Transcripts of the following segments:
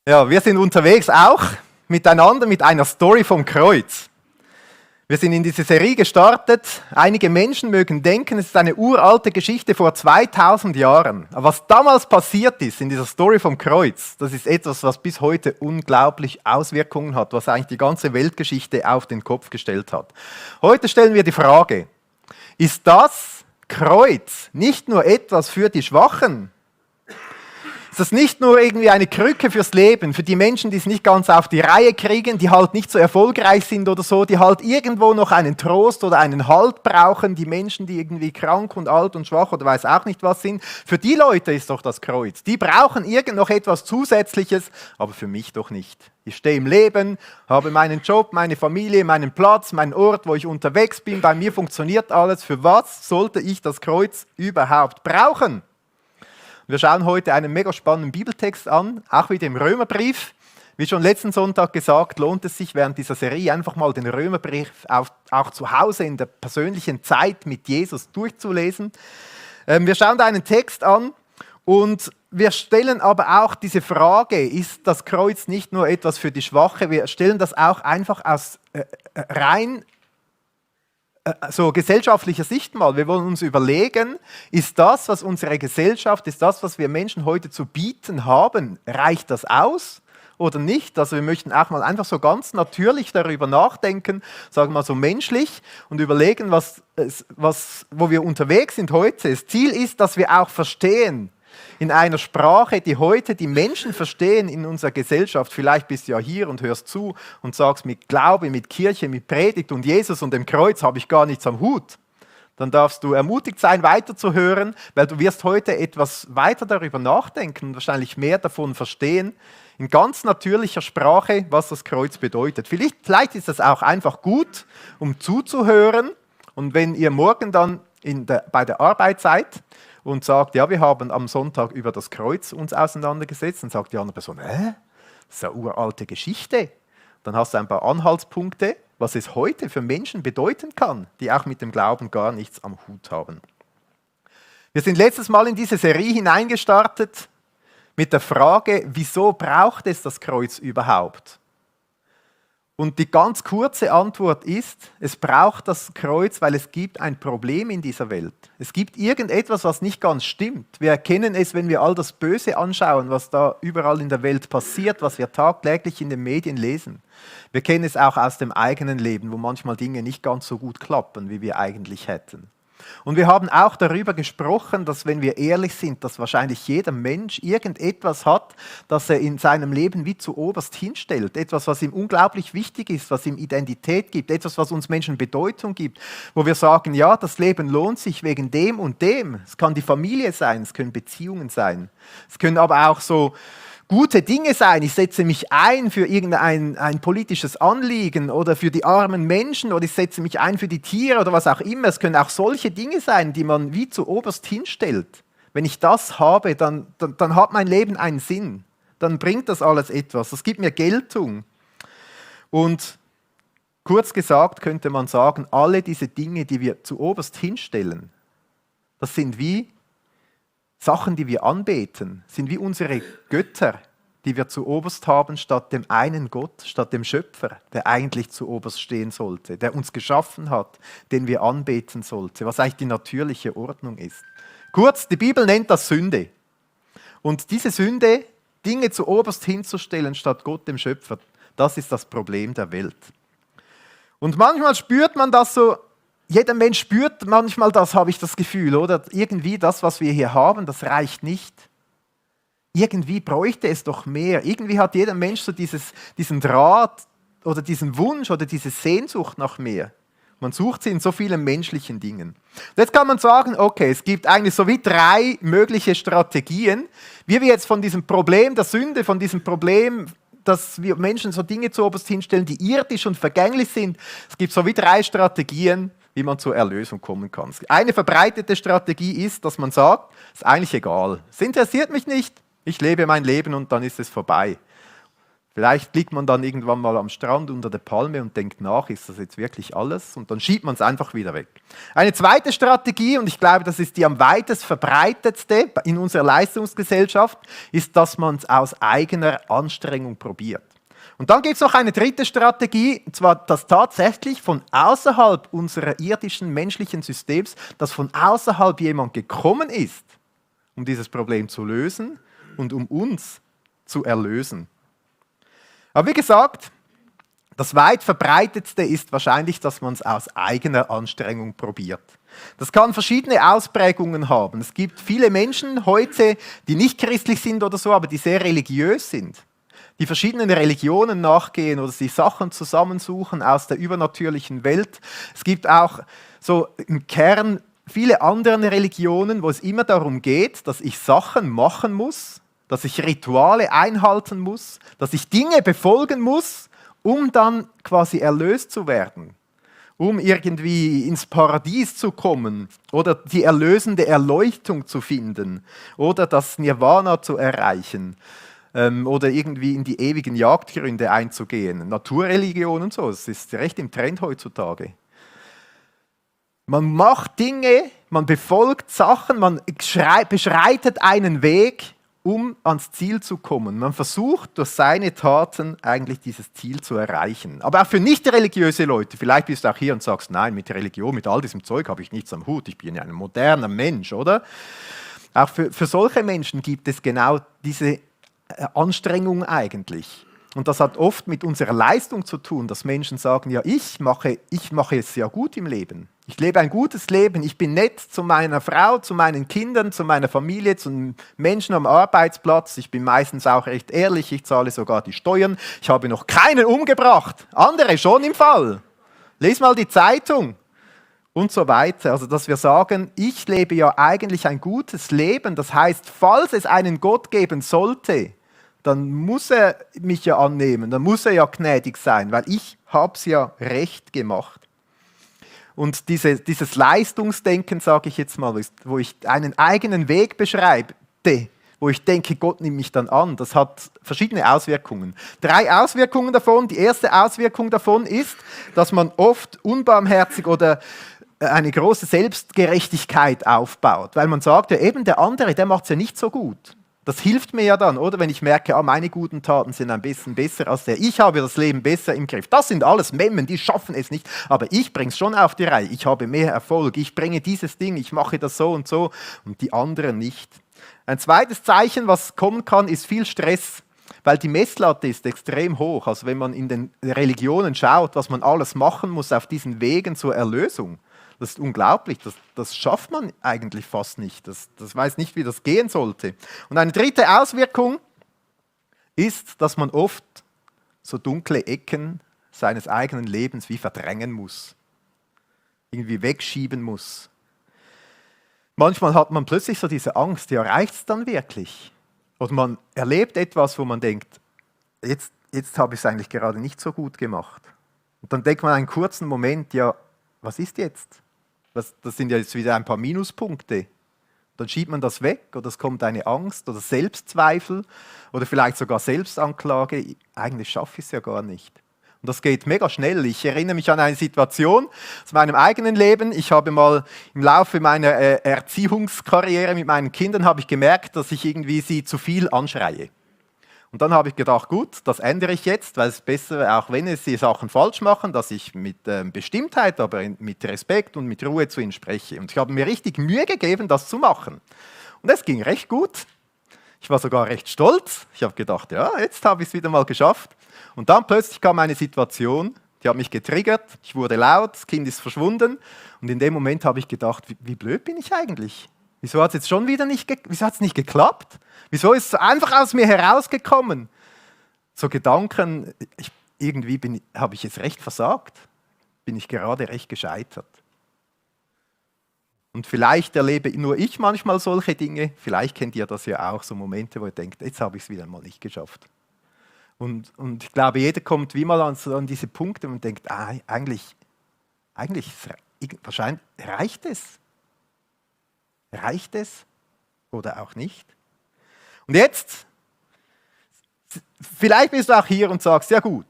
Ja, wir sind unterwegs auch miteinander mit einer Story vom Kreuz. Wir sind in diese Serie gestartet. Einige Menschen mögen denken, es ist eine uralte Geschichte vor 2000 Jahren. Aber was damals passiert ist in dieser Story vom Kreuz, das ist etwas, was bis heute unglaublich Auswirkungen hat, was eigentlich die ganze Weltgeschichte auf den Kopf gestellt hat. Heute stellen wir die Frage, ist das Kreuz nicht nur etwas für die Schwachen? Ist das nicht nur irgendwie eine Krücke fürs Leben, für die Menschen, die es nicht ganz auf die Reihe kriegen, die halt nicht so erfolgreich sind oder so, die halt irgendwo noch einen Trost oder einen Halt brauchen, die Menschen, die irgendwie krank und alt und schwach oder weiß auch nicht was sind. Für die Leute ist doch das Kreuz. Die brauchen irgend noch etwas Zusätzliches, aber für mich doch nicht. Ich stehe im Leben, habe meinen Job, meine Familie, meinen Platz, meinen Ort, wo ich unterwegs bin. Bei mir funktioniert alles. Für was sollte ich das Kreuz überhaupt brauchen? Wir schauen heute einen mega spannenden Bibeltext an, auch wieder im Römerbrief. Wie schon letzten Sonntag gesagt, lohnt es sich während dieser Serie einfach mal den Römerbrief auch zu Hause in der persönlichen Zeit mit Jesus durchzulesen. Wir schauen da einen Text an und wir stellen aber auch diese Frage, ist das Kreuz nicht nur etwas für die Schwache? Wir stellen das auch einfach aus rein so gesellschaftlicher Sicht mal. Wir wollen uns überlegen, ist das, was unsere Gesellschaft, ist das, was wir Menschen heute zu bieten haben, reicht das aus oder nicht? Also wir möchten auch mal einfach so ganz natürlich darüber nachdenken, sagen wir mal so menschlich und überlegen, wo wir unterwegs sind heute. Das Ziel ist, dass wir auch verstehen, in einer Sprache, die heute die Menschen verstehen in unserer Gesellschaft. Vielleicht bist du ja hier und hörst zu und sagst, mit Glaube, mit Kirche, mit Predigt und Jesus und dem Kreuz habe ich gar nichts am Hut. Dann darfst du ermutigt sein, weiterzuhören, weil du wirst heute etwas weiter darüber nachdenken und wahrscheinlich mehr davon verstehen, in ganz natürlicher Sprache, was das Kreuz bedeutet. Vielleicht ist es auch einfach gut, um zuzuhören. Und wenn ihr morgen dann bei der Arbeit seid, und sagt, ja, wir haben am Sonntag über das Kreuz uns auseinandergesetzt, dann sagt die andere Person, das ist eine uralte Geschichte. Dann hast du ein paar Anhaltspunkte, was es heute für Menschen bedeuten kann, die auch mit dem Glauben gar nichts am Hut haben. Wir sind letztes Mal in diese Serie hineingestartet mit der Frage, wieso braucht es das Kreuz überhaupt? Und die ganz kurze Antwort ist, es braucht das Kreuz, weil es gibt ein Problem in dieser Welt. Es gibt irgendetwas, was nicht ganz stimmt. Wir erkennen es, wenn wir all das Böse anschauen, was da überall in der Welt passiert, was wir tagtäglich in den Medien lesen. Wir kennen es auch aus dem eigenen Leben, wo manchmal Dinge nicht ganz so gut klappen, wie wir eigentlich hätten. Und wir haben auch darüber gesprochen, dass, wenn wir ehrlich sind, dass wahrscheinlich jeder Mensch irgendetwas hat, das er in seinem Leben wie zu oberst hinstellt. Etwas, was ihm unglaublich wichtig ist, was ihm Identität gibt, etwas, was uns Menschen Bedeutung gibt, wo wir sagen, ja, das Leben lohnt sich wegen dem und dem. Es kann die Familie sein, es können Beziehungen sein. Es können aber auch so gute Dinge sein. Ich setze mich ein für irgendein politisches Anliegen oder für die armen Menschen oder ich setze mich ein für die Tiere oder was auch immer. Es können auch solche Dinge sein, die man wie zu oberst hinstellt. Wenn ich das habe, dann hat mein Leben einen Sinn. Dann bringt das alles etwas. Das gibt mir Geltung. Und kurz gesagt könnte man sagen, alle diese Dinge, die wir zu oberst hinstellen, das sind wie Sachen, die wir anbeten, sind wie unsere Götter, die wir zu oberst haben, statt dem einen Gott, statt dem Schöpfer, der eigentlich zu oberst stehen sollte, der uns geschaffen hat, den wir anbeten sollten, was eigentlich die natürliche Ordnung ist. Kurz, die Bibel nennt das Sünde. Und diese Sünde, Dinge zu oberst hinzustellen, statt Gott, dem Schöpfer, das ist das Problem der Welt. Und manchmal spürt man das so. Jeder Mensch spürt manchmal das, habe ich das Gefühl, oder? Irgendwie das, was wir hier haben, das reicht nicht. Irgendwie bräuchte es doch mehr. Irgendwie hat jeder Mensch so diesen Draht oder diesen Wunsch oder diese Sehnsucht nach mehr. Man sucht sie in so vielen menschlichen Dingen. Und jetzt kann man sagen, okay, es gibt eigentlich so wie 3 mögliche Strategien, wie wir jetzt von diesem Problem der Sünde, von diesem Problem, dass wir Menschen so Dinge zu oberst hinstellen, die irdisch und vergänglich sind. Es gibt so wie 3 Strategien, wie man zur Erlösung kommen kann. Eine verbreitete Strategie ist, dass man sagt, es ist eigentlich egal. Es interessiert mich nicht, ich lebe mein Leben und dann ist es vorbei. Vielleicht liegt man dann irgendwann mal am Strand unter der Palme und denkt nach, ist das jetzt wirklich alles? Und dann schiebt man es einfach wieder weg. Eine zweite Strategie, und ich glaube, das ist die am weitest verbreitetste in unserer Leistungsgesellschaft, ist, dass man es aus eigener Anstrengung probiert. Und dann gibt es noch eine dritte Strategie, und zwar, dass tatsächlich von außerhalb unserer irdischen menschlichen Systems, dass von außerhalb jemand gekommen ist, um dieses Problem zu lösen und um uns zu erlösen. Aber wie gesagt, das weit verbreitetste ist wahrscheinlich, dass man es aus eigener Anstrengung probiert. Das kann verschiedene Ausprägungen haben. Es gibt viele Menschen heute, die nicht christlich sind oder so, aber die sehr religiös sind, die verschiedenen Religionen nachgehen oder sich Sachen zusammensuchen aus der übernatürlichen Welt. Es gibt auch so im Kern viele andere Religionen, wo es immer darum geht, dass ich Sachen machen muss, dass ich Rituale einhalten muss, dass ich Dinge befolgen muss, um dann quasi erlöst zu werden, um irgendwie ins Paradies zu kommen oder die erlösende Erleuchtung zu finden oder das Nirvana zu erreichen oder irgendwie in die ewigen Jagdgründe einzugehen. Naturreligion und so, das ist recht im Trend heutzutage. Man macht Dinge, man befolgt Sachen, man beschreitet einen Weg, um ans Ziel zu kommen. Man versucht durch seine Taten eigentlich dieses Ziel zu erreichen. Aber auch für nicht religiöse Leute, vielleicht bist du auch hier und sagst, nein, mit Religion, mit all diesem Zeug habe ich nichts am Hut, ich bin ja ein moderner Mensch, oder? Auch für solche Menschen gibt es genau diese Anstrengung eigentlich. Und das hat oft mit unserer Leistung zu tun, dass Menschen sagen, ja, ich mache es ja gut im Leben. Ich lebe ein gutes Leben, ich bin nett zu meiner Frau, zu meinen Kindern, zu meiner Familie, zu den Menschen am Arbeitsplatz. Ich bin meistens auch recht ehrlich, ich zahle sogar die Steuern. Ich habe noch keinen umgebracht, andere schon im Fall. Lies mal die Zeitung und so weiter. Also, dass wir sagen, ich lebe ja eigentlich ein gutes Leben. Das heißt, falls es einen Gott geben sollte, dann muss er mich ja annehmen, dann muss er ja gnädig sein, weil ich habe es ja recht gemacht. Und dieses Leistungsdenken, sage ich jetzt mal, wo ich einen eigenen Weg beschreibe, wo ich denke, Gott nimmt mich dann an, das hat verschiedene Auswirkungen. 3 Auswirkungen davon. Die erste Auswirkung davon ist, dass man oft unbarmherzig oder eine große Selbstgerechtigkeit aufbaut, weil man sagt, ja eben der andere, der macht es ja nicht so gut. Das hilft mir ja dann, oder? Wenn ich merke, meine guten Taten sind ein bisschen besser als der. Ich habe das Leben besser im Griff. Das sind alles Memmen, die schaffen es nicht. Aber ich bringe es schon auf die Reihe. Ich habe mehr Erfolg. Ich bringe dieses Ding. Ich mache das so und so. Und die anderen nicht. Ein zweites Zeichen, was kommen kann, ist viel Stress. Weil die Messlatte ist extrem hoch. Also wenn man in den Religionen schaut, was man alles machen muss auf diesen Wegen zur Erlösung. Das ist unglaublich, das schafft man eigentlich fast nicht. Das weiß nicht, wie das gehen sollte. Und eine dritte Auswirkung ist, dass man oft so dunkle Ecken seines eigenen Lebens wie verdrängen muss, irgendwie wegschieben muss. Manchmal hat man plötzlich so diese Angst, ja, reicht es dann wirklich? Oder man erlebt etwas, wo man denkt, jetzt habe ich es eigentlich gerade nicht so gut gemacht. Und dann denkt man einen kurzen Moment, ja, was ist jetzt? Das sind ja jetzt wieder ein paar Minuspunkte. Dann schiebt man das weg oder es kommt eine Angst oder Selbstzweifel oder vielleicht sogar Selbstanklage. Eigentlich schaffe ich es ja gar nicht. Und das geht mega schnell. Ich erinnere mich an eine Situation aus meinem eigenen Leben. Ich habe mal im Laufe meiner Erziehungskarriere mit meinen Kindern habe ich gemerkt, dass ich irgendwie sie zu viel anschreie. Und dann habe ich gedacht, gut, das ändere ich jetzt, weil es ist besser, auch wenn sie Sachen falsch machen, dass ich mit Bestimmtheit, aber mit Respekt und mit Ruhe zu ihnen spreche. Und ich habe mir richtig Mühe gegeben, das zu machen. Und es ging recht gut. Ich war sogar recht stolz. Ich habe gedacht, ja, jetzt habe ich es wieder mal geschafft. Und dann plötzlich kam eine Situation, die hat mich getriggert. Ich wurde laut, das Kind ist verschwunden. Und in dem Moment habe ich gedacht, wie blöd bin ich eigentlich? Wieso hat es jetzt schon wieder nicht geklappt? Wieso ist es einfach aus mir herausgekommen? So Gedanken, habe ich jetzt recht versagt? Bin ich gerade recht gescheitert? Und vielleicht erlebe nur ich manchmal solche Dinge, vielleicht kennt ihr das ja auch, so Momente, wo ihr denkt, jetzt habe ich es wieder mal nicht geschafft. Und ich glaube, jeder kommt wie mal an diese Punkte und denkt, eigentlich wahrscheinlich reicht es. Reicht es oder auch nicht? Und jetzt Vielleicht bist du auch hier und sagst, ja gut,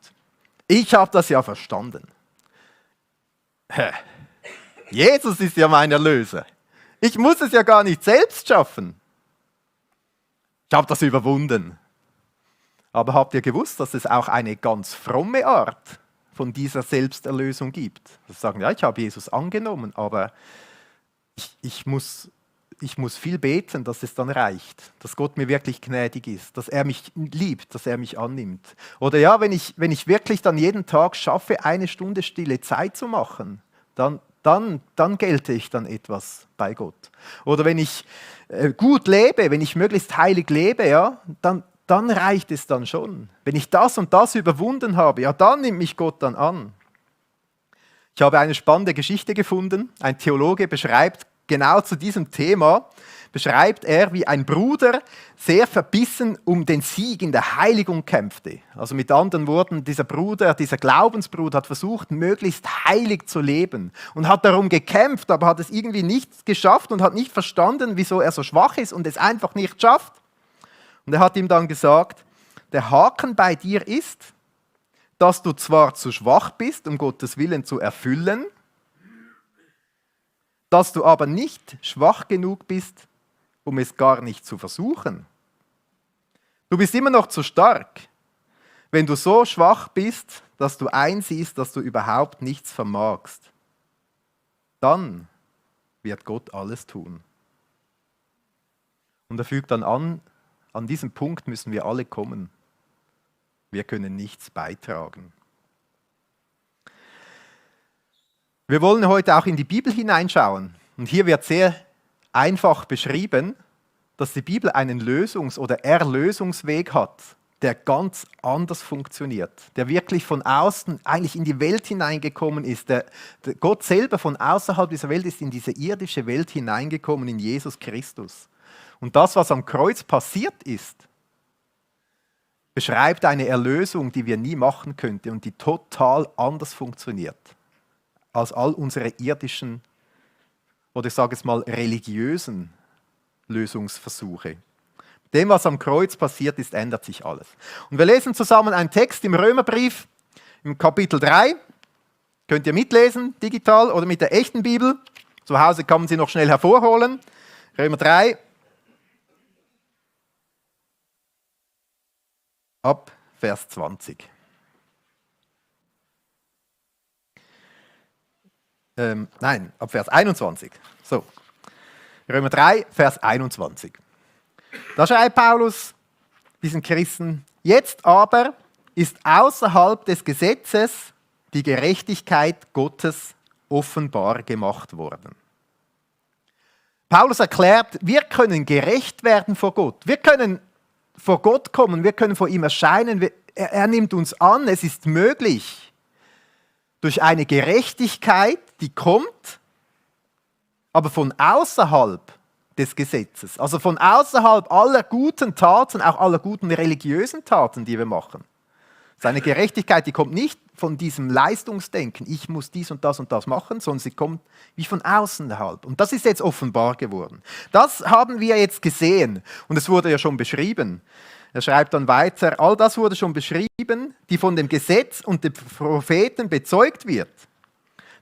ich habe das ja verstanden. Jesus ist ja mein Erlöser. Ich muss es ja gar nicht selbst schaffen. Ich habe das überwunden. Aber habt ihr gewusst, dass es auch eine ganz fromme Art von dieser Selbsterlösung gibt? Das sagen, ja, ich habe Jesus angenommen, aber ich muss viel beten, dass es dann reicht, dass Gott mir wirklich gnädig ist, dass er mich liebt, dass er mich annimmt. Oder ja, wenn ich wirklich dann jeden Tag schaffe, 1 Stunde stille Zeit zu machen, dann gelte ich dann etwas bei Gott. Oder wenn ich gut lebe, wenn ich möglichst heilig lebe, ja, dann reicht es dann schon. Wenn ich das und das überwunden habe, ja, dann nimmt mich Gott dann an. Ich habe eine spannende Geschichte gefunden. Ein Theologe beschreibt genau zu diesem Thema, beschreibt er, wie ein Bruder sehr verbissen um den Sieg in der Heiligung kämpfte. Also mit anderen Worten, dieser Glaubensbruder hat versucht, möglichst heilig zu leben und hat darum gekämpft, aber hat es irgendwie nicht geschafft und hat nicht verstanden, wieso er so schwach ist und es einfach nicht schafft. Und er hat ihm dann gesagt, der Haken bei dir ist, dass du zwar zu schwach bist, um Gottes Willen zu erfüllen, dass du aber nicht schwach genug bist, um es gar nicht zu versuchen. Du bist immer noch zu stark, wenn du so schwach bist, dass du einsiehst, dass du überhaupt nichts vermagst. Dann wird Gott alles tun. Und er fügt dann an diesem Punkt müssen wir alle kommen. Wir können nichts beitragen. Wir wollen heute auch in die Bibel hineinschauen. Und hier wird sehr einfach beschrieben, dass die Bibel einen oder Erlösungsweg hat, der ganz anders funktioniert, der wirklich von außen eigentlich in die Welt hineingekommen ist. Der Gott selber von außerhalb dieser Welt ist in diese irdische Welt hineingekommen, in Jesus Christus. Und das, was am Kreuz passiert ist, beschreibt eine Erlösung, die wir nie machen könnten und die total anders funktioniert als all unsere irdischen oder ich sage es mal religiösen Lösungsversuche. Mit dem, was am Kreuz passiert ist, ändert sich alles. Und wir lesen zusammen einen Text im Römerbrief, im Kapitel 3. Könnt ihr mitlesen, digital oder mit der echten Bibel. Zu Hause kann man sie noch schnell hervorholen. Römer 3, ab Vers 20. Ab Vers 21. So. Römer 3, Vers 21. Da schreibt Paulus diesen Christen, jetzt aber ist außerhalb des Gesetzes die Gerechtigkeit Gottes offenbar gemacht worden. Paulus erklärt, wir können gerecht werden vor Gott. Wir können vor Gott kommen, wir können vor ihm erscheinen. Er nimmt uns an, es ist möglich. Durch eine Gerechtigkeit, die kommt, aber von außerhalb des Gesetzes, also von außerhalb aller guten Taten, auch aller guten religiösen Taten, die wir machen. Seine Gerechtigkeit, die kommt nicht von diesem Leistungsdenken, ich muss dies und das machen, sondern sie kommt wie von außerhalb. Und das ist jetzt offenbar geworden. Das haben wir jetzt gesehen und es wurde ja schon beschrieben. Er schreibt dann weiter, all das wurde schon beschrieben, die von dem Gesetz und den Propheten bezeugt wird.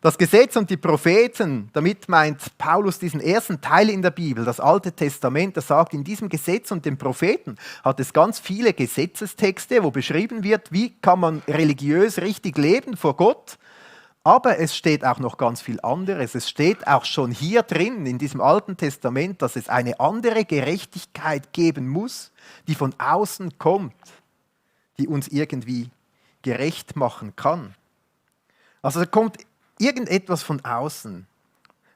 Das Gesetz und die Propheten, damit meint Paulus diesen ersten Teil in der Bibel, das Alte Testament, das sagt, in diesem Gesetz und den Propheten hat es ganz viele Gesetzestexte, wo beschrieben wird, wie kann man religiös richtig leben vor Gott. Aber es steht auch noch ganz viel anderes. Es steht auch schon hier drin, in diesem Alten Testament, dass es eine andere Gerechtigkeit geben muss, die von außen kommt, die uns irgendwie gerecht machen kann. Also da kommt irgendetwas von außen.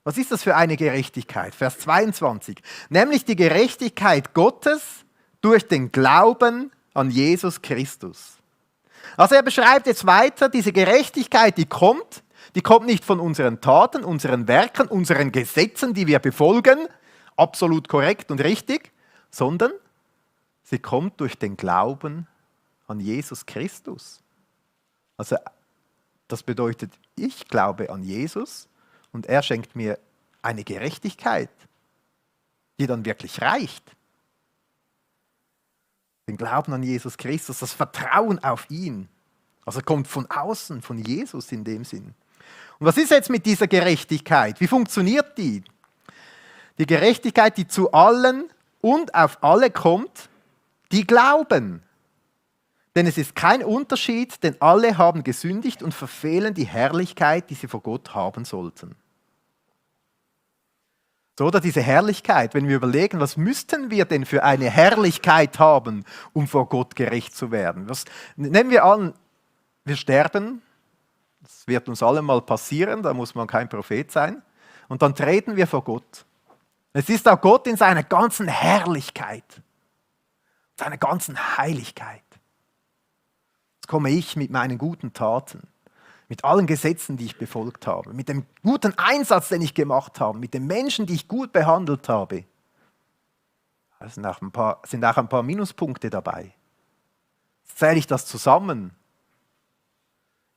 Was ist das für eine Gerechtigkeit? Vers 22. Nämlich die Gerechtigkeit Gottes durch den Glauben an Jesus Christus. Also er beschreibt jetzt weiter, diese Gerechtigkeit, die kommt nicht von unseren Taten, unseren Werken, unseren Gesetzen, die wir befolgen, absolut korrekt und richtig, sondern sie kommt durch den Glauben an Jesus Christus. Also das bedeutet, ich glaube an Jesus und er schenkt mir eine Gerechtigkeit, die dann wirklich reicht. Den Glauben an Jesus Christus, das Vertrauen auf ihn. Also kommt von außen, von Jesus in dem Sinn. Und was ist jetzt mit dieser Gerechtigkeit? Wie funktioniert die? Die Gerechtigkeit, die zu allen und auf alle kommt, die glauben. Denn es ist kein Unterschied, denn alle haben gesündigt und verfehlen die Herrlichkeit, die sie vor Gott haben sollten. So, oder diese Herrlichkeit, wenn wir überlegen, was müssten wir denn für eine Herrlichkeit haben, um vor Gott gerecht zu werden? Nehmen wir an, wir sterben, das wird uns allen mal passieren, da muss man kein Prophet sein, und dann treten wir vor Gott. Es ist auch Gott in seiner ganzen Herrlichkeit, seiner ganzen Heiligkeit. Jetzt komme ich mit meinen guten Taten, mit allen Gesetzen, die ich befolgt habe, mit dem guten Einsatz, den ich gemacht habe, mit den Menschen, die ich gut behandelt habe. Da sind auch ein paar Minuspunkte dabei. Jetzt zähle ich das zusammen.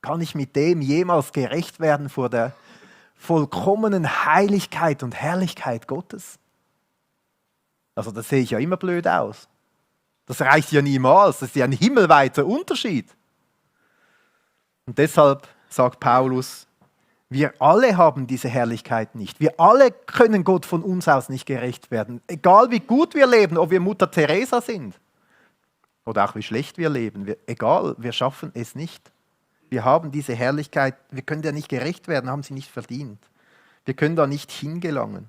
Kann ich mit dem jemals gerecht werden vor der vollkommenen Heiligkeit und Herrlichkeit Gottes? Also das sehe ich ja immer blöd aus. Das reicht ja niemals, das ist ja ein himmelweiter Unterschied. Und deshalb sagt Paulus, wir alle haben diese Herrlichkeit nicht. Wir alle können Gott von uns aus nicht gerecht werden. Egal wie gut wir leben, ob wir Mutter Teresa sind oder auch wie schlecht wir leben. Egal, wir schaffen es nicht. Wir haben diese Herrlichkeit, wir können ja nicht gerecht werden, haben sie nicht verdient. Wir können da nicht hingelangen.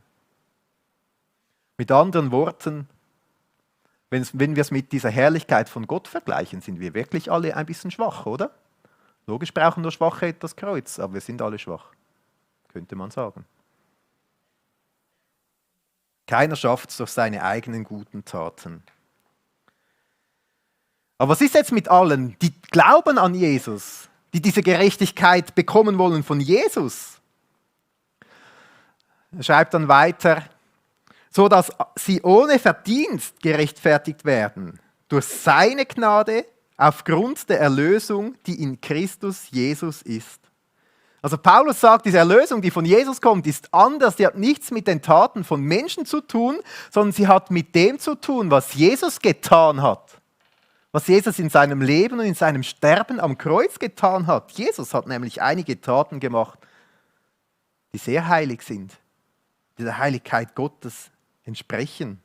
Mit anderen Worten, wenn wir es mit dieser Herrlichkeit von Gott vergleichen, sind wir wirklich alle ein bisschen schwach, oder? Logisch brauchen nur Schwache das Kreuz, aber wir sind alle schwach, könnte man sagen. Keiner schafft es durch seine eigenen guten Taten. Aber was ist jetzt mit allen, die glauben an Jesus, die diese Gerechtigkeit bekommen wollen von Jesus? Er schreibt dann weiter, so dass sie ohne Verdienst gerechtfertigt werden, durch seine Gnade, aufgrund der Erlösung, die in Christus Jesus ist. Also Paulus sagt, diese Erlösung, die von Jesus kommt, ist anders. Die hat nichts mit den Taten von Menschen zu tun, sondern sie hat mit dem zu tun, was Jesus getan hat. Was Jesus in seinem Leben und in seinem Sterben am Kreuz getan hat. Jesus hat nämlich einige Taten gemacht, die sehr heilig sind, die der Heiligkeit Gottes entsprechen.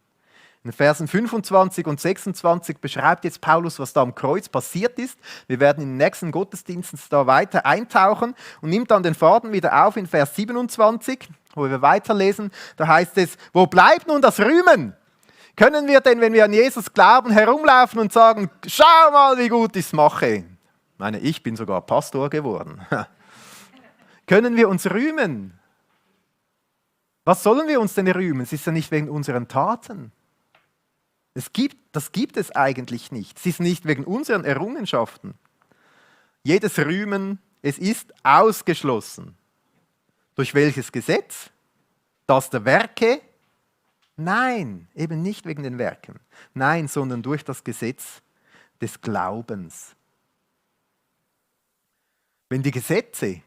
In Versen 25 und 26 beschreibt jetzt Paulus, was da am Kreuz passiert ist. Wir werden in den nächsten Gottesdiensten da weiter eintauchen und nimmt dann den Faden wieder auf in Vers 27, wo wir weiterlesen. Da heißt es, wo bleibt nun das Rühmen? Können wir denn, wenn wir an Jesus glauben, herumlaufen und sagen, schau mal, wie gut ich es mache? Ich bin sogar Pastor geworden. Können wir uns rühmen? Was sollen wir uns denn rühmen? Es ist ja nicht wegen unseren Taten. Das gibt es eigentlich nicht. Es ist nicht wegen unseren Errungenschaften. Jedes Rühmen, es ist ausgeschlossen. Durch welches Gesetz? Das der Werke? Nein, eben nicht wegen den Werken. Nein, sondern durch das Gesetz des Glaubens. Wenn die Gesetze,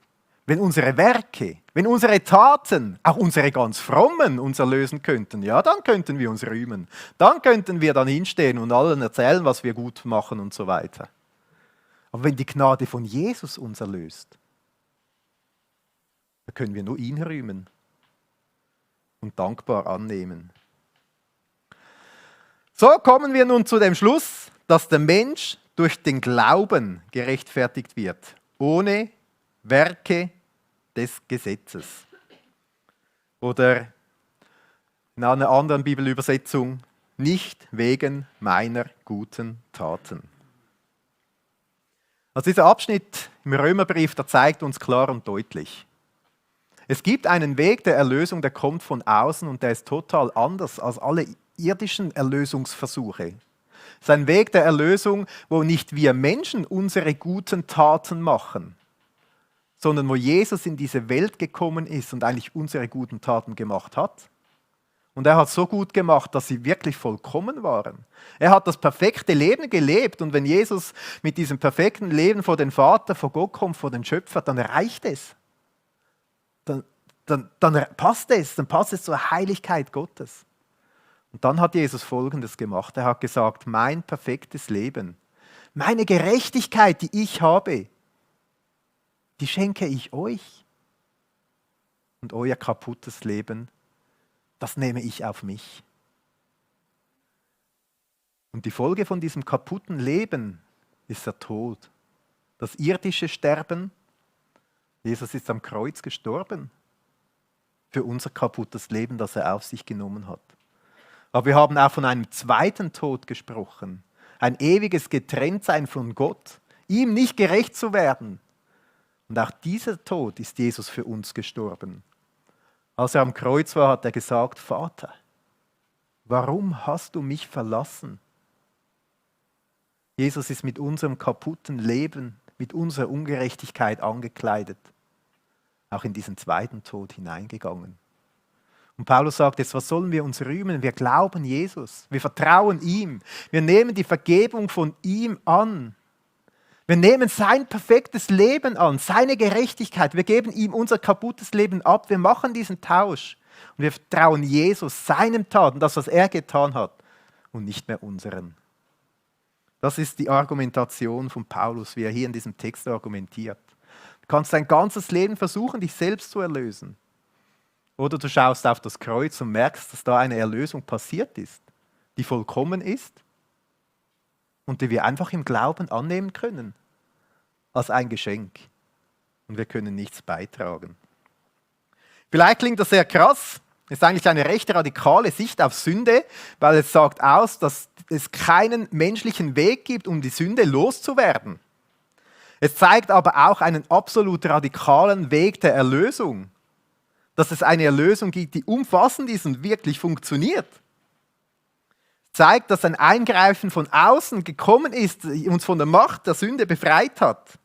wenn unsere Werke, wenn unsere Taten, auch unsere ganz frommen uns erlösen könnten, ja, dann könnten wir uns rühmen. Dann könnten wir dann hinstehen und allen erzählen, was wir gut machen und so weiter. Aber wenn die Gnade von Jesus uns erlöst, dann können wir nur ihn rühmen und dankbar annehmen. So kommen wir nun zu dem Schluss, dass der Mensch durch den Glauben gerechtfertigt wird, ohne Werke des Gesetzes. Oder in einer anderen Bibelübersetzung, nicht wegen meiner guten Taten. Also dieser Abschnitt im Römerbrief, der zeigt uns klar und deutlich, es gibt einen Weg der Erlösung, der kommt von außen und der ist total anders als alle irdischen Erlösungsversuche. Es ist ein Weg der Erlösung, wo nicht wir Menschen unsere guten Taten machen, sondern wo Jesus in diese Welt gekommen ist und eigentlich unsere guten Taten gemacht hat. Und er hat so gut gemacht, dass sie wirklich vollkommen waren. Er hat das perfekte Leben gelebt und wenn Jesus mit diesem perfekten Leben vor den Vater, vor Gott kommt, vor den Schöpfer, dann reicht es. Dann passt es zur Heiligkeit Gottes. Und dann hat Jesus Folgendes gemacht. Er hat gesagt, mein perfektes Leben, meine Gerechtigkeit, die ich habe, die schenke ich euch. Und euer kaputtes Leben, das nehme ich auf mich. Und die Folge von diesem kaputten Leben ist der Tod. Das irdische Sterben. Jesus ist am Kreuz gestorben für unser kaputtes Leben, das er auf sich genommen hat. Aber wir haben auch von einem zweiten Tod gesprochen. Ein ewiges Getrenntsein von Gott, ihm nicht gerecht zu werden. Und auch dieser Tod ist Jesus für uns gestorben. Als er am Kreuz war, hat er gesagt, Vater, warum hast du mich verlassen? Jesus ist mit unserem kaputten Leben, mit unserer Ungerechtigkeit angekleidet, auch in diesen zweiten Tod hineingegangen. Und Paulus sagt jetzt, was sollen wir uns rühmen? Wir glauben Jesus, wir vertrauen ihm, wir nehmen die Vergebung von ihm an. Wir nehmen sein perfektes Leben an, seine Gerechtigkeit. Wir geben ihm unser kaputtes Leben ab. Wir machen diesen Tausch. Und wir vertrauen Jesus, seinem Taten, das, was er getan hat, und nicht mehr unseren. Das ist die Argumentation von Paulus, wie er hier in diesem Text argumentiert. Du kannst dein ganzes Leben versuchen, dich selbst zu erlösen. Oder du schaust auf das Kreuz und merkst, dass da eine Erlösung passiert ist, die vollkommen ist und die wir einfach im Glauben annehmen können, als ein Geschenk. Und wir können nichts beitragen. Vielleicht klingt das sehr krass, ist eigentlich eine recht radikale Sicht auf Sünde, weil es sagt aus, dass es keinen menschlichen Weg gibt, um die Sünde loszuwerden. Es zeigt aber auch einen absolut radikalen Weg der Erlösung. Dass es eine Erlösung gibt, die umfassend ist und wirklich funktioniert. Es zeigt, dass ein Eingreifen von außen gekommen ist, uns von der Macht der Sünde befreit hat.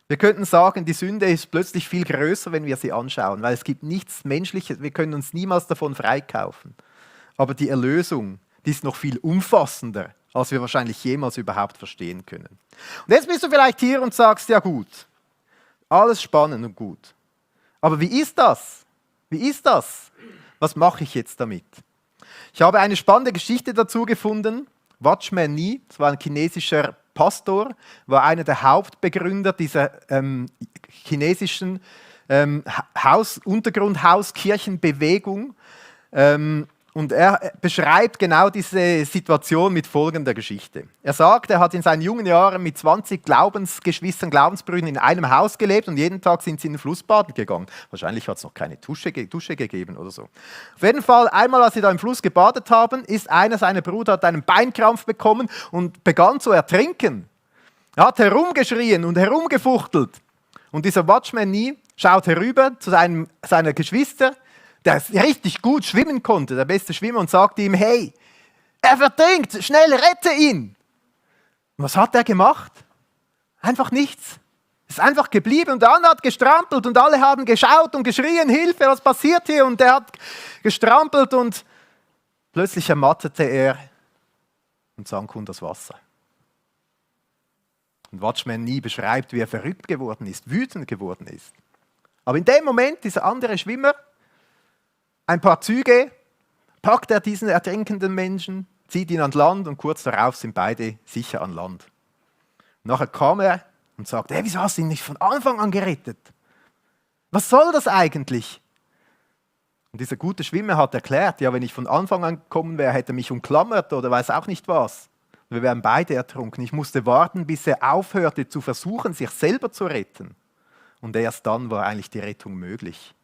Wir könnten sagen, die Sünde ist plötzlich viel größer, wenn wir sie anschauen, weil es gibt nichts Menschliches, wir können uns niemals davon freikaufen. Aber die Erlösung, die ist noch viel umfassender, als wir wahrscheinlich jemals überhaupt verstehen können. Und jetzt bist du vielleicht hier und sagst, ja gut, alles spannend und gut. Aber wie ist das? Wie ist das? Was mache ich jetzt damit? Ich habe eine spannende Geschichte dazu gefunden. Watchman Nee, das war ein chinesischer Pastor, war einer der Hauptbegründer dieser chinesischen Untergrundhauskirchenbewegung. Und er beschreibt genau diese Situation mit folgender Geschichte. Er sagt, er hat in seinen jungen Jahren mit 20 Glaubensgeschwistern, Glaubensbrüdern in einem Haus gelebt und jeden Tag sind sie in den Fluss baden gegangen. Wahrscheinlich hat es noch keine Dusche gegeben oder so. Auf jeden Fall, einmal als sie da im Fluss gebadet haben, ist einer seiner Brüder hat einen Beinkrampf bekommen und begann zu ertrinken. Er hat herumgeschrien und herumgefuchtelt. Und dieser Watchman Nee schaut herüber zu seiner Geschwister, der richtig gut schwimmen konnte, der beste Schwimmer, und sagte ihm, hey, er vertrinkt, schnell rette ihn. Und was hat er gemacht? Einfach nichts. Ist einfach geblieben und der andere hat gestrampelt und alle haben geschaut und geschrien, Hilfe, was passiert hier? Und er hat gestrampelt und plötzlich ermattete er und sank unter das Wasser. Und Watchman Nee beschreibt, wie er verrückt geworden ist, wütend geworden ist. Aber in dem Moment, dieser andere Schwimmer, ein paar Züge, packt er diesen ertrinkenden Menschen, zieht ihn ans Land und kurz darauf sind beide sicher an Land. Nachher kam er und sagte, hey, wieso hast du ihn nicht von Anfang an gerettet? Was soll das eigentlich? Und dieser gute Schwimmer hat erklärt, ja, wenn ich von Anfang an gekommen wäre, hätte er mich umklammert oder weiß auch nicht was. Wir wären beide ertrunken. Ich musste warten, bis er aufhörte zu versuchen, sich selber zu retten. Und erst dann war eigentlich die Rettung möglich.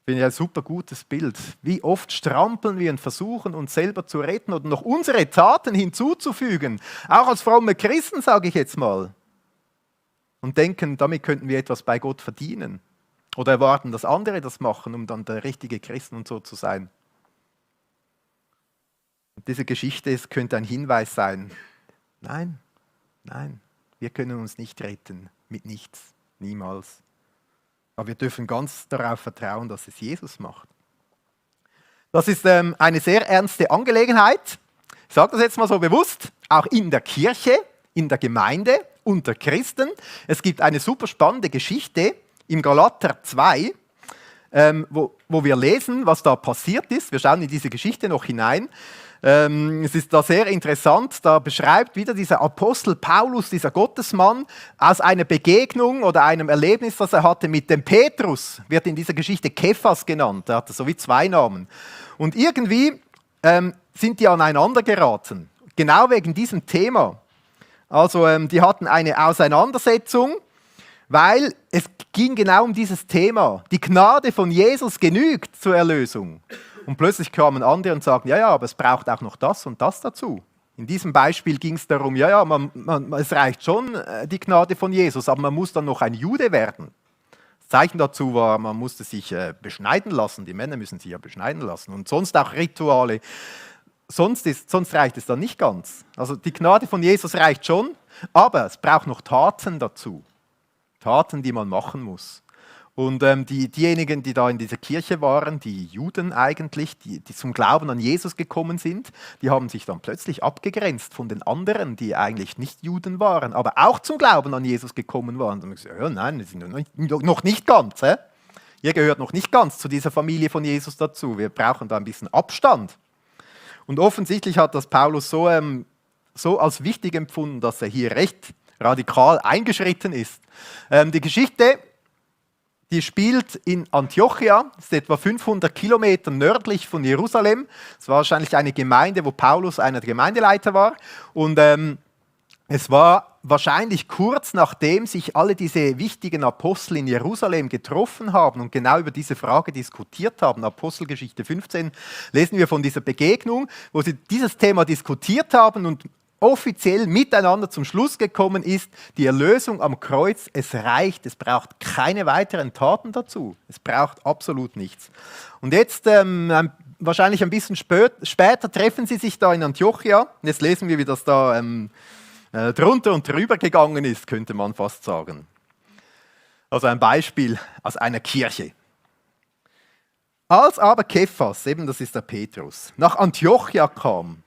Finde ich ein super gutes Bild. Wie oft strampeln wir und versuchen, uns selber zu retten oder noch unsere Taten hinzuzufügen. Auch als fromme Christen, sage ich jetzt mal. Und denken, damit könnten wir etwas bei Gott verdienen. Oder erwarten, dass andere das machen, um dann der richtige Christ und so zu sein. Und diese Geschichte könnte ein Hinweis sein. Nein, wir können uns nicht retten mit nichts, niemals. Aber wir dürfen ganz darauf vertrauen, dass es Jesus macht. Das ist eine sehr ernste Angelegenheit. Ich sage das jetzt mal so bewusst. Auch in der Kirche, in der Gemeinde, unter Christen. Es gibt eine super spannende Geschichte im Galater 2. wo wir lesen, was da passiert ist. Wir schauen in diese Geschichte noch hinein. Es ist da sehr interessant, da beschreibt wieder dieser Apostel Paulus, dieser Gottesmann, aus einer Begegnung oder einem Erlebnis, das er hatte mit dem Petrus, wird in dieser Geschichte Kephas genannt, er hatte so wie zwei Namen. Und irgendwie sind die aneinander geraten, genau wegen diesem Thema. Also die hatten eine Auseinandersetzung, weil es ging genau um dieses Thema. Die Gnade von Jesus genügt zur Erlösung. Und plötzlich kamen andere und sagten, ja, aber es braucht auch noch das und das dazu. In diesem Beispiel ging es darum, es reicht schon die Gnade von Jesus, aber man muss dann noch ein Jude werden. Das Zeichen dazu war, man musste sich beschneiden lassen, die Männer müssen sich ja beschneiden lassen und sonst auch Rituale. Sonst reicht es dann nicht ganz. Also die Gnade von Jesus reicht schon, aber es braucht noch Taten dazu. Taten, die man machen muss. Und diejenigen, die da in dieser Kirche waren, die Juden eigentlich, die zum Glauben an Jesus gekommen sind, die haben sich dann plötzlich abgegrenzt von den anderen, die eigentlich nicht Juden waren, aber auch zum Glauben an Jesus gekommen waren. Und haben gesagt, ja, nein, wir sind noch nicht ganz. Ihr gehört noch nicht ganz zu dieser Familie von Jesus dazu. Wir brauchen da ein bisschen Abstand. Und offensichtlich hat das Paulus so als wichtig empfunden, dass er hier recht radikal eingeschritten ist. Die Geschichte, die spielt in Antiochia, das ist etwa 500 Kilometer nördlich von Jerusalem. Es war wahrscheinlich eine Gemeinde, wo Paulus einer der Gemeindeleiter war. Und es war wahrscheinlich kurz nachdem sich alle diese wichtigen Apostel in Jerusalem getroffen haben und genau über diese Frage diskutiert haben. Apostelgeschichte 15 lesen wir von dieser Begegnung, wo sie dieses Thema diskutiert haben und offiziell miteinander zum Schluss gekommen ist, die Erlösung am Kreuz, es reicht, es braucht keine weiteren Taten dazu. Es braucht absolut nichts. Und jetzt, wahrscheinlich ein bisschen später, treffen sie sich da in Antiochia. Jetzt lesen wir, wie das da drunter und drüber gegangen ist, könnte man fast sagen. Also ein Beispiel aus einer Kirche. Als aber Kephas, eben das ist der Petrus, nach Antiochia kam,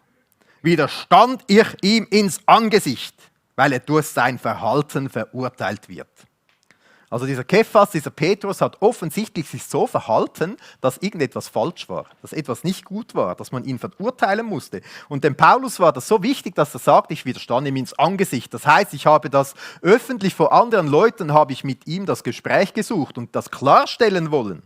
widerstand ich ihm ins Angesicht, weil er durch sein Verhalten verurteilt wird. Also dieser Kephas, dieser Petrus hat offensichtlich sich so verhalten, dass irgendetwas falsch war, dass etwas nicht gut war, dass man ihn verurteilen musste. Und dem Paulus war das so wichtig, dass er sagt, ich widerstand ihm ins Angesicht. Das heißt, ich habe das öffentlich vor anderen Leuten, habe ich mit ihm das Gespräch gesucht und das klarstellen wollen.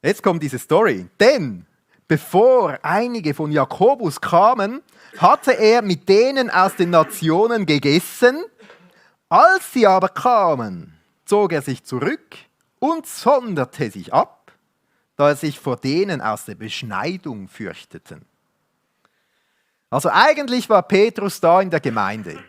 Jetzt kommt diese Story, denn bevor einige von Jakobus kamen, hatte er mit denen aus den Nationen gegessen. Als sie aber kamen, zog er sich zurück und sonderte sich ab, da er sich vor denen aus der Beschneidung fürchteten. Also eigentlich war Petrus da in der Gemeinde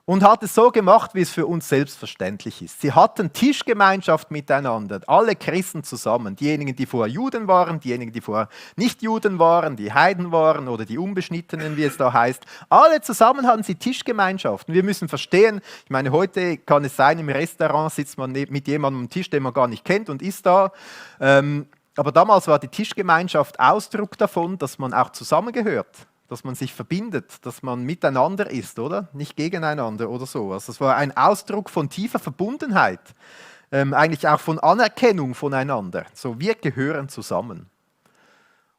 und hat es so gemacht, wie es für uns selbstverständlich ist. Sie hatten Tischgemeinschaft miteinander, alle Christen zusammen. Diejenigen, die vorher Juden waren, diejenigen, die vorher nicht Juden waren, die Heiden waren oder die Unbeschnittenen, wie es da heißt. Alle zusammen hatten sie Tischgemeinschaft. Und wir müssen verstehen, ich meine, heute kann es sein, im Restaurant sitzt man mit jemandem am Tisch, den man gar nicht kennt und isst da. Aber damals war die Tischgemeinschaft Ausdruck davon, dass man auch zusammengehört. Dass man sich verbindet, dass man miteinander ist, oder? Nicht gegeneinander oder so. Also es war ein Ausdruck von tiefer Verbundenheit, eigentlich auch von Anerkennung voneinander. So, wir gehören zusammen.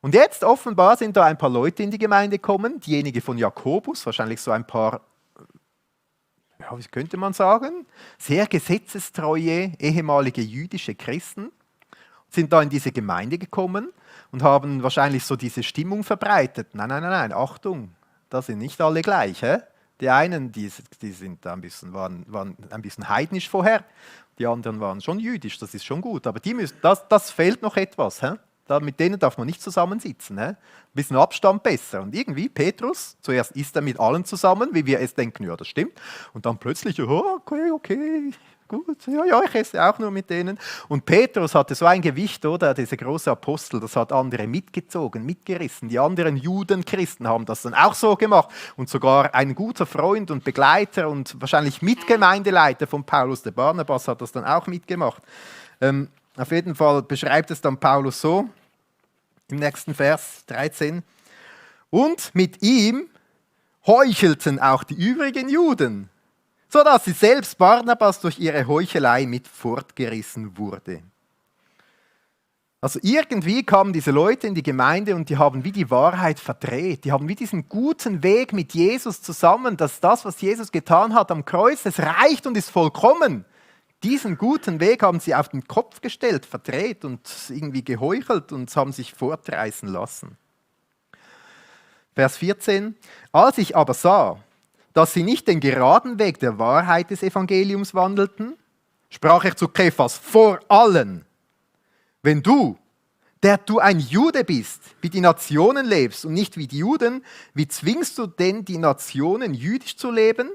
Und jetzt offenbar sind da ein paar Leute in die Gemeinde gekommen, diejenigen von Jakobus, wahrscheinlich so ein paar, ja, wie könnte man sagen, sehr gesetzestreue ehemalige jüdische Christen, sind da in diese Gemeinde gekommen und haben wahrscheinlich so diese Stimmung verbreitet. Nein, Achtung, da sind nicht alle gleich. Die einen, die sind waren ein bisschen heidnisch vorher, die anderen waren schon jüdisch, das ist schon gut, aber das fehlt noch etwas. Mit denen darf man nicht zusammensitzen. Ein bisschen Abstand besser. Und irgendwie, Petrus, zuerst ist er mit allen zusammen, wie wir es denken, ja, das stimmt. Und dann plötzlich, oh, okay, gut, ja, ich esse auch nur mit denen. Und Petrus hatte so ein Gewicht, oder? Dieser große Apostel, das hat andere mitgezogen, mitgerissen. Die anderen Judenchristen haben das dann auch so gemacht. Und sogar ein guter Freund und Begleiter und wahrscheinlich Mitgemeindeleiter von Paulus, der Barnabas, hat das dann auch mitgemacht. Auf jeden Fall beschreibt es dann Paulus so, im nächsten Vers 13. Und mit ihm heuchelten auch die übrigen Juden, sodass sie selbst Barnabas durch ihre Heuchelei mit fortgerissen wurde. Also irgendwie kamen diese Leute in die Gemeinde und die haben wie die Wahrheit verdreht. Die haben wie diesen guten Weg mit Jesus zusammen, dass das, was Jesus getan hat am Kreuz, es reicht und ist vollkommen. Diesen guten Weg haben sie auf den Kopf gestellt, verdreht und irgendwie geheuchelt und haben sich fortreißen lassen. Vers 14. Als ich aber sah, dass sie nicht den geraden Weg der Wahrheit des Evangeliums wandelten, sprach ich zu Kephas vor allen: Wenn du, der du ein Jude bist, wie die Nationen lebst und nicht wie die Juden, wie zwingst du denn die Nationen, jüdisch zu leben?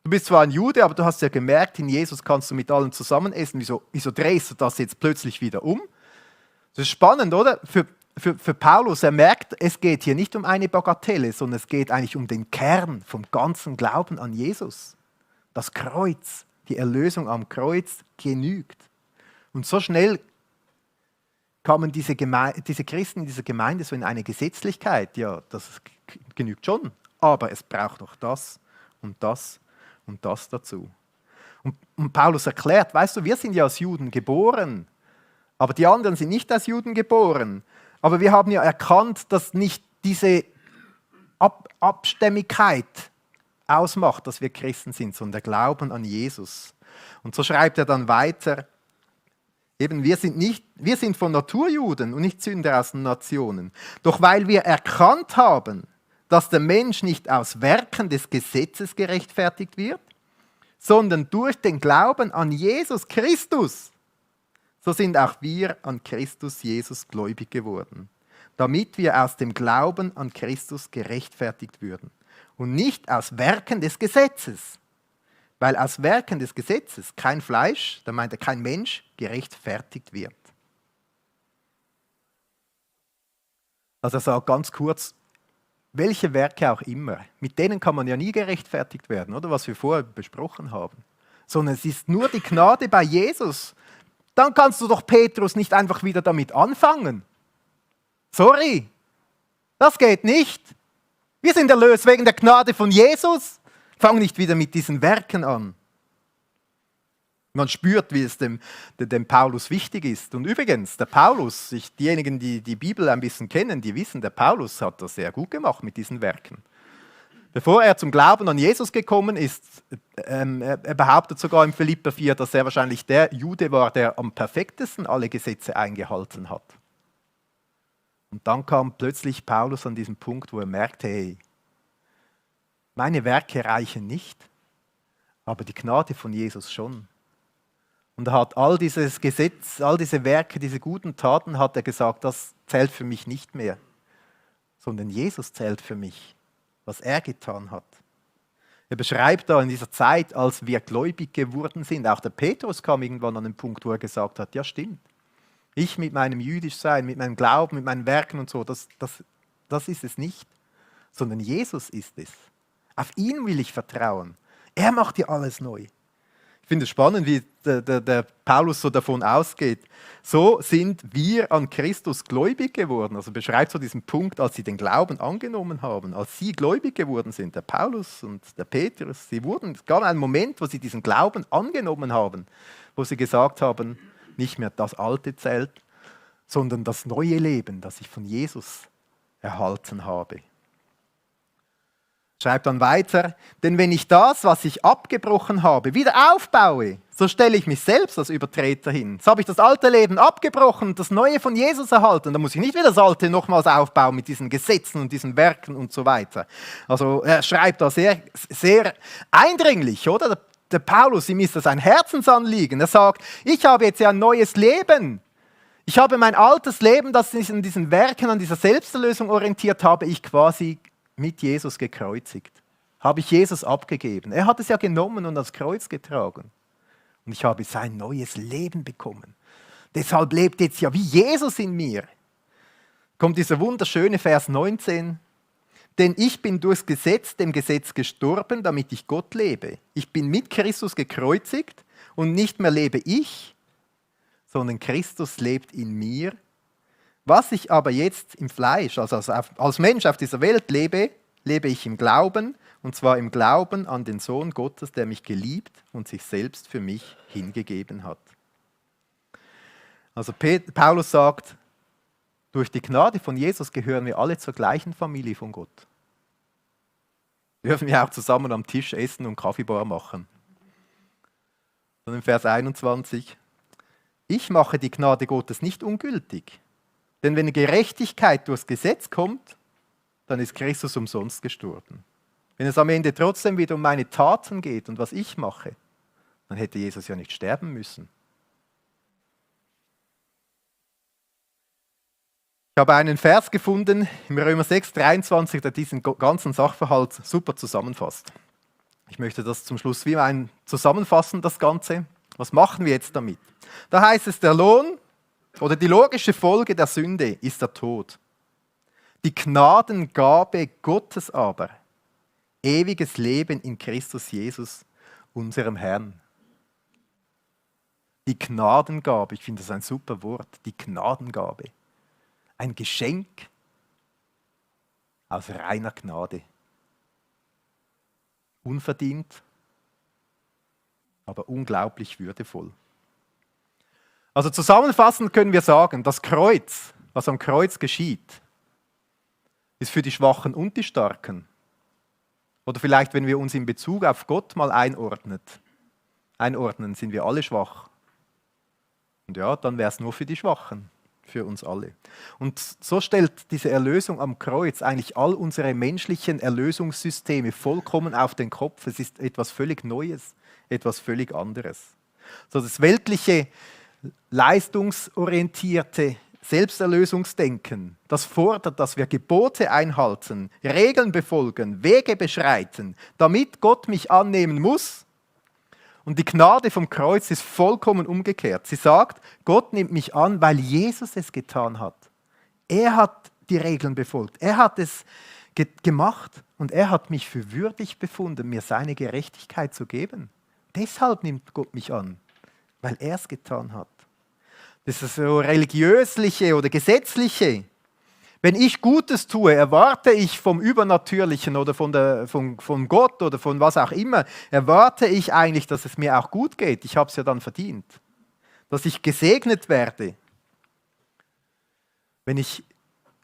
Du bist zwar ein Jude, aber du hast ja gemerkt, in Jesus kannst du mit allen zusammen essen. Wieso drehst du das jetzt plötzlich wieder um? Das ist spannend, oder? Für Paulus, er merkt, es geht hier nicht um eine Bagatelle, sondern es geht eigentlich um den Kern vom ganzen Glauben an Jesus. Das Kreuz, die Erlösung am Kreuz genügt. Und so schnell kamen diese Christen in dieser Gemeinde so in eine Gesetzlichkeit. Ja, das genügt schon, aber es braucht noch das und das und das dazu. Und Paulus erklärt, weißt du, wir sind ja als Juden geboren, aber die anderen sind nicht als Juden geboren. Aber wir haben ja erkannt, dass nicht diese Abstämmigkeit ausmacht, dass wir Christen sind, sondern der Glauben an Jesus. Und so schreibt er dann weiter, eben, wir sind von Natur Juden und nicht Sünder aus den Nationen. Doch weil wir erkannt haben, dass der Mensch nicht aus Werken des Gesetzes gerechtfertigt wird, sondern durch den Glauben an Jesus Christus, so sind auch wir an Christus Jesus gläubig geworden, damit wir aus dem Glauben an Christus gerechtfertigt würden und nicht aus Werken des Gesetzes. Weil aus Werken des Gesetzes kein Fleisch, da meint er kein Mensch, gerechtfertigt wird. Also er sagt ganz kurz, welche Werke auch immer, mit denen kann man ja nie gerechtfertigt werden, oder was wir vorher besprochen haben. Sondern es ist nur die Gnade bei Jesus. Dann kannst du doch Petrus nicht einfach wieder damit anfangen. Sorry, das geht nicht. Wir sind erlöst wegen der Gnade von Jesus. Fang nicht wieder mit diesen Werken an. Man spürt, wie es dem Paulus wichtig ist. Und übrigens, der Paulus, diejenigen, die die Bibel ein bisschen kennen, die wissen, der Paulus hat das sehr gut gemacht mit diesen Werken. Bevor er zum Glauben an Jesus gekommen ist, er behauptet sogar im Philipper 4, dass er wahrscheinlich der Jude war, der am perfektesten alle Gesetze eingehalten hat. Und dann kam plötzlich Paulus an diesen Punkt, wo er merkte, hey, meine Werke reichen nicht, aber die Gnade von Jesus schon. Und er hat all dieses Gesetz, all diese Werke, diese guten Taten, hat er gesagt, das zählt für mich nicht mehr, sondern Jesus zählt für mich, was er getan hat. Er beschreibt da in dieser Zeit, als wir gläubig geworden sind, auch der Petrus kam irgendwann an den Punkt, wo er gesagt hat, ja stimmt, ich mit meinem Jüdischsein, mit meinem Glauben, mit meinen Werken und so, das ist es nicht, sondern Jesus ist es. Auf ihn will ich vertrauen. Er macht ja alles neu. Ich finde es spannend, wie der Paulus so davon ausgeht. So sind wir an Christus gläubig geworden. Also beschreibt so diesen Punkt, als sie den Glauben angenommen haben, als sie gläubig geworden sind, der Paulus und der Petrus. Es gab einen Moment, wo sie diesen Glauben angenommen haben, wo sie gesagt haben, nicht mehr das Alte zählt, sondern das neue Leben, das ich von Jesus erhalten habe. Schreibt dann weiter, denn wenn ich das, was ich abgebrochen habe, wieder aufbaue, so stelle ich mich selbst als Übertreter hin. Jetzt habe ich das alte Leben abgebrochen und das Neue von Jesus erhalten. Da muss ich nicht wieder das Alte nochmals aufbauen mit diesen Gesetzen und diesen Werken und so weiter. Also er schreibt da sehr, sehr eindringlich, oder? Der Paulus, ihm ist das ein Herzensanliegen. Er sagt, ich habe jetzt ja ein neues Leben. Ich habe mein altes Leben, das sich an diesen Werken, an dieser Selbsterlösung orientiert habe, ich quasi mit Jesus gekreuzigt. Habe ich Jesus abgegeben. Er hat es ja genommen und ans Kreuz getragen. Und ich habe sein neues Leben bekommen. Deshalb lebt jetzt ja wie Jesus in mir. Kommt dieser wunderschöne Vers 19. Denn ich bin durchs Gesetz, dem Gesetz gestorben, damit ich Gott lebe. Ich bin mit Christus gekreuzigt und nicht mehr lebe ich, sondern Christus lebt in mir. Was ich aber jetzt im Fleisch, also als Mensch auf dieser Welt lebe, lebe ich im Glauben, und zwar im Glauben an den Sohn Gottes, der mich geliebt und sich selbst für mich hingegeben hat. Also Paulus sagt, durch die Gnade von Jesus gehören wir alle zur gleichen Familie von Gott. Dürfen wir auch zusammen am Tisch essen und Kaffeebar machen. Und in Vers 21, ich mache die Gnade Gottes nicht ungültig, denn wenn Gerechtigkeit durchs Gesetz kommt, dann ist Christus umsonst gestorben. Wenn es am Ende trotzdem wieder um meine Taten geht und was ich mache, dann hätte Jesus ja nicht sterben müssen. Ich habe einen Vers gefunden im Römer 6, 23, der diesen ganzen Sachverhalt super zusammenfasst. Ich möchte das zum Schluss wie ein zusammenfassen, das Ganze. Was machen wir jetzt damit? Da heißt es, der Lohn oder die logische Folge der Sünde ist der Tod. Die Gnadengabe Gottes aber, ewiges Leben in Christus Jesus, unserem Herrn. Die Gnadengabe, ich finde das ein super Wort, die Gnadengabe. Ein Geschenk aus reiner Gnade. Unverdient, aber unglaublich würdevoll. Also zusammenfassend können wir sagen, das Kreuz, was am Kreuz geschieht, ist für die Schwachen und die Starken. Oder vielleicht, wenn wir uns in Bezug auf Gott mal einordnen, sind wir alle schwach. Und ja, dann wäre es nur für die Schwachen. Für uns alle. Und so stellt diese Erlösung am Kreuz eigentlich all unsere menschlichen Erlösungssysteme vollkommen auf den Kopf. Es ist etwas völlig Neues, etwas völlig anderes. So das weltliche, leistungsorientierte Selbsterlösungsdenken, das fordert, dass wir Gebote einhalten, Regeln befolgen, Wege beschreiten, damit Gott mich annehmen muss. Und die Gnade vom Kreuz ist vollkommen umgekehrt. Sie sagt, Gott nimmt mich an, weil Jesus es getan hat. Er hat die Regeln befolgt. Er hat es gemacht und er hat mich für würdig befunden, mir seine Gerechtigkeit zu geben. Deshalb nimmt Gott mich an, weil er es getan hat. Das ist so religiösliche oder gesetzliche. Wenn ich Gutes tue, erwarte ich vom Übernatürlichen oder von Gott oder von was auch immer, erwarte ich eigentlich, dass es mir auch gut geht. Ich habe es ja dann verdient. Dass ich gesegnet werde. Wenn ich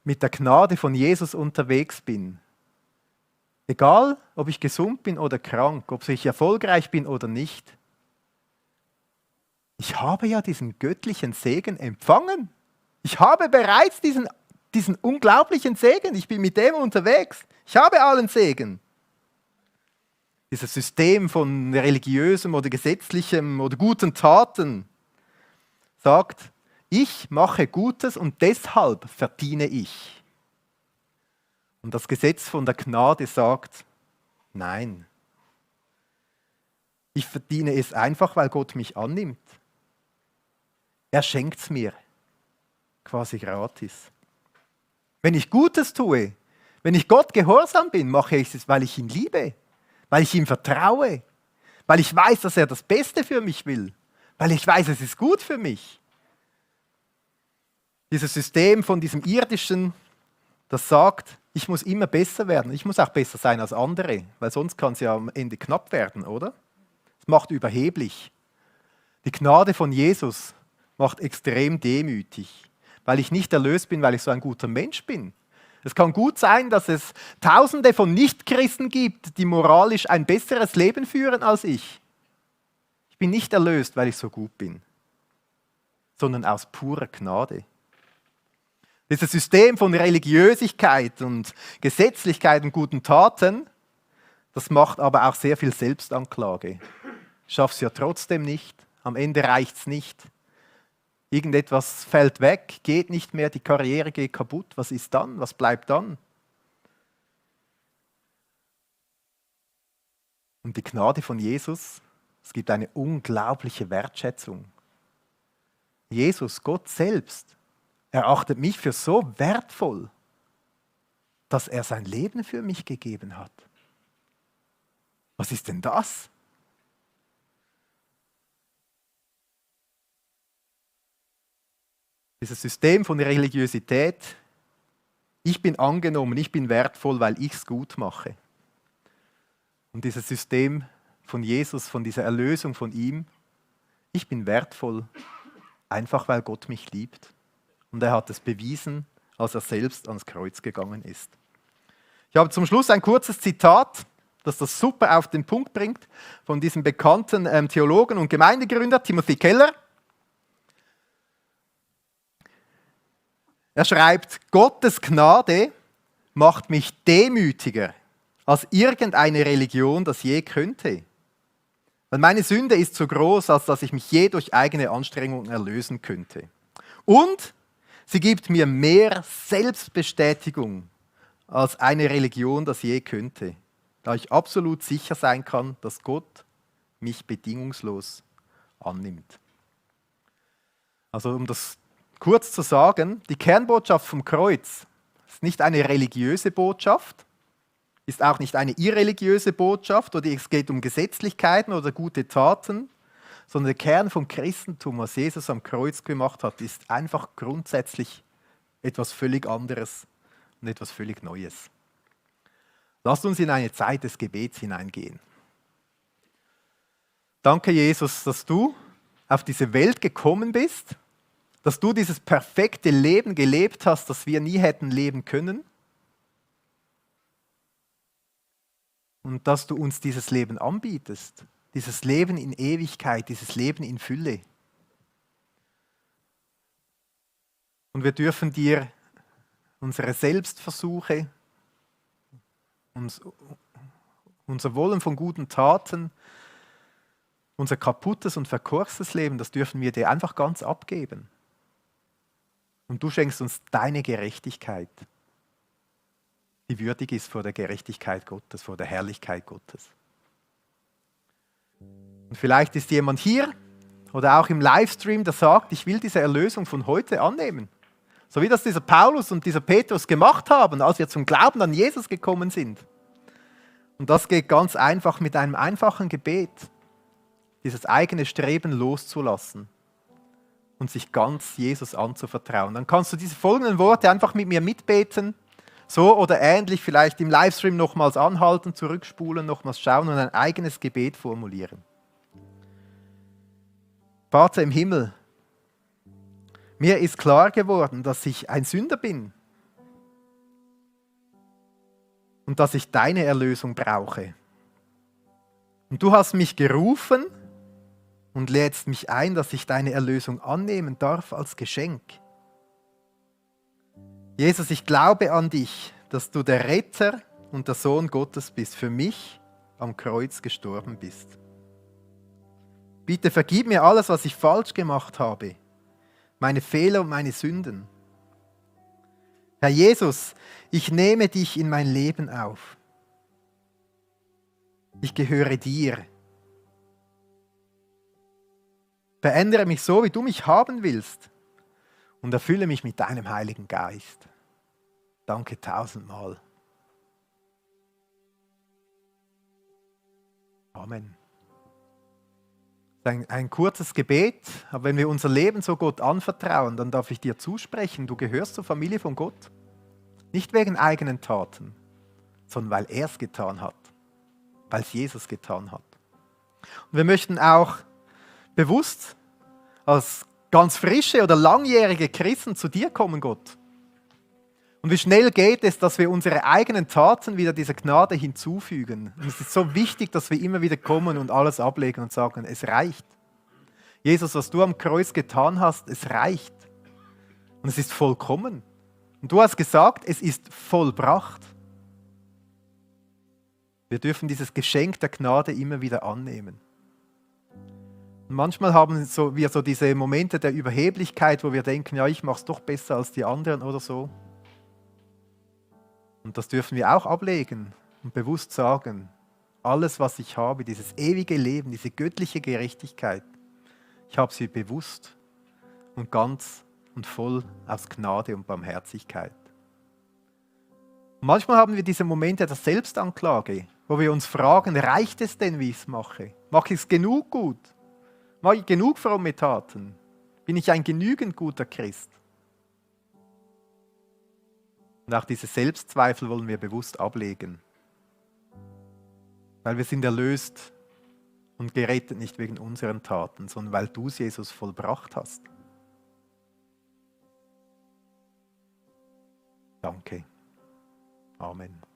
mit der Gnade von Jesus unterwegs bin, egal ob ich gesund bin oder krank, ob ich erfolgreich bin oder nicht, ich habe ja diesen göttlichen Segen empfangen. Ich habe bereits diesen unglaublichen Segen. Ich bin mit dem unterwegs. Ich habe allen Segen. Dieses System von religiösem oder gesetzlichem oder guten Taten sagt, ich mache Gutes und deshalb verdiene ich. Und das Gesetz von der Gnade sagt, nein. Ich verdiene es einfach, weil Gott mich annimmt. Er schenkt es mir quasi gratis. Wenn ich Gutes tue, wenn ich Gott gehorsam bin, mache ich es, weil ich ihn liebe, weil ich ihm vertraue, weil ich weiß, dass er das Beste für mich will, weil ich weiß, es ist gut für mich. Dieses System von diesem Irdischen, das sagt, ich muss immer besser werden, ich muss auch besser sein als andere, weil sonst kann es ja am Ende knapp werden, oder? Es macht überheblich. Die Gnade von Jesus macht extrem demütig. Weil ich nicht erlöst bin, weil ich so ein guter Mensch bin. Es kann gut sein, dass es Tausende von Nichtchristen gibt, die moralisch ein besseres Leben führen als ich. Ich bin nicht erlöst, weil ich so gut bin, sondern aus purer Gnade. Dieses System von Religiösigkeit und Gesetzlichkeit und guten Taten, das macht aber auch sehr viel Selbstanklage. Ich schaffe es ja trotzdem nicht, am Ende reicht es nicht. Irgendetwas fällt weg, geht nicht mehr, die Karriere geht kaputt. Was ist dann? Was bleibt dann? Und die Gnade von Jesus, es gibt eine unglaubliche Wertschätzung. Jesus, Gott selbst, erachtet mich für so wertvoll, dass er sein Leben für mich gegeben hat. Was ist denn das? Dieses System von Religiosität, ich bin angenommen, ich bin wertvoll, weil ich es gut mache. Und dieses System von Jesus, von dieser Erlösung von ihm, ich bin wertvoll, Einfach weil Gott mich liebt. Und er hat es bewiesen, als er selbst ans Kreuz gegangen ist. Ich habe zum Schluss ein kurzes Zitat, das super auf den Punkt bringt, von diesem bekannten Theologen und Gemeindegründer Timothy Keller. Er schreibt, Gottes Gnade macht mich demütiger als irgendeine Religion das je könnte. Weil meine Sünde ist so groß, als dass ich mich je durch eigene Anstrengungen erlösen könnte. Und sie gibt mir mehr Selbstbestätigung als eine Religion das je könnte, da ich absolut sicher sein kann, dass Gott mich bedingungslos annimmt. Also um das kurz zu sagen, die Kernbotschaft vom Kreuz ist nicht eine religiöse Botschaft, ist auch nicht eine irreligiöse Botschaft oder es geht um Gesetzlichkeiten oder gute Taten, sondern der Kern vom Christentum, was Jesus am Kreuz gemacht hat, ist einfach grundsätzlich etwas völlig anderes und etwas völlig Neues. Lasst uns in eine Zeit des Gebets hineingehen. Danke, Jesus, dass du auf diese Welt gekommen bist, dass du dieses perfekte Leben gelebt hast, das wir nie hätten leben können. Und dass du uns dieses Leben anbietest, dieses Leben in Ewigkeit, dieses Leben in Fülle. Und wir dürfen dir unsere Selbstversuche, unser Wollen von guten Taten, unser kaputtes und verkorkstes Leben, das dürfen wir dir einfach ganz abgeben. Und du schenkst uns deine Gerechtigkeit, die würdig ist vor der Gerechtigkeit Gottes, vor der Herrlichkeit Gottes. Und vielleicht ist jemand hier oder auch im Livestream, der sagt, ich will diese Erlösung von heute annehmen. So wie das dieser Paulus und dieser Petrus gemacht haben, als wir zum Glauben an Jesus gekommen sind. Und das geht ganz einfach mit einem einfachen Gebet, dieses eigene Streben loszulassen und sich ganz Jesus anzuvertrauen. Dann kannst du diese folgenden Worte einfach mit mir mitbeten, so oder ähnlich, vielleicht im Livestream nochmals anhalten, zurückspulen, nochmals schauen und ein eigenes Gebet formulieren. Vater im Himmel, mir ist klar geworden, dass ich ein Sünder bin und dass ich deine Erlösung brauche. Und du hast mich gerufen und lädst mich ein, dass ich deine Erlösung annehmen darf als Geschenk. Jesus, ich glaube an dich, dass du der Retter und der Sohn Gottes bist, für mich am Kreuz gestorben bist. Bitte vergib mir alles, was ich falsch gemacht habe, meine Fehler und meine Sünden. Herr Jesus, ich nehme dich in mein Leben auf. Ich gehöre dir. Verändere mich so, wie du mich haben willst und erfülle mich mit deinem Heiligen Geist. Danke tausendmal. Amen. Ein kurzes Gebet, aber wenn wir unser Leben so Gott anvertrauen, dann darf ich dir zusprechen, du gehörst zur Familie von Gott. Nicht wegen eigenen Taten, sondern weil er es getan hat, weil es Jesus getan hat. Und wir möchten auch bewusst als ganz frische oder langjährige Christen zu dir kommen, Gott. Und wie schnell geht es, dass wir unsere eigenen Taten wieder dieser Gnade hinzufügen. Und es ist so wichtig, dass wir immer wieder kommen und alles ablegen und sagen, es reicht. Jesus, was du am Kreuz getan hast, es reicht. Und es ist vollkommen. Und du hast gesagt, es ist vollbracht. Wir dürfen dieses Geschenk der Gnade immer wieder annehmen. Und manchmal haben wir so diese Momente der Überheblichkeit, wo wir denken, ja, ich mache es doch besser als die anderen oder so. Und das dürfen wir auch ablegen und bewusst sagen, alles, was ich habe, dieses ewige Leben, diese göttliche Gerechtigkeit, ich habe sie bewusst und ganz und voll aus Gnade und Barmherzigkeit. Und manchmal haben wir diese Momente der Selbstanklage, wo wir uns fragen, reicht es denn, wie ich es mache? Mache ich es genug gut? Mache ich genug fromme Taten? Bin ich ein genügend guter Christ? Und auch diese Selbstzweifel wollen wir bewusst ablegen. Weil wir sind erlöst und gerettet nicht wegen unseren Taten, sondern weil du es, Jesus, vollbracht hast. Danke. Amen.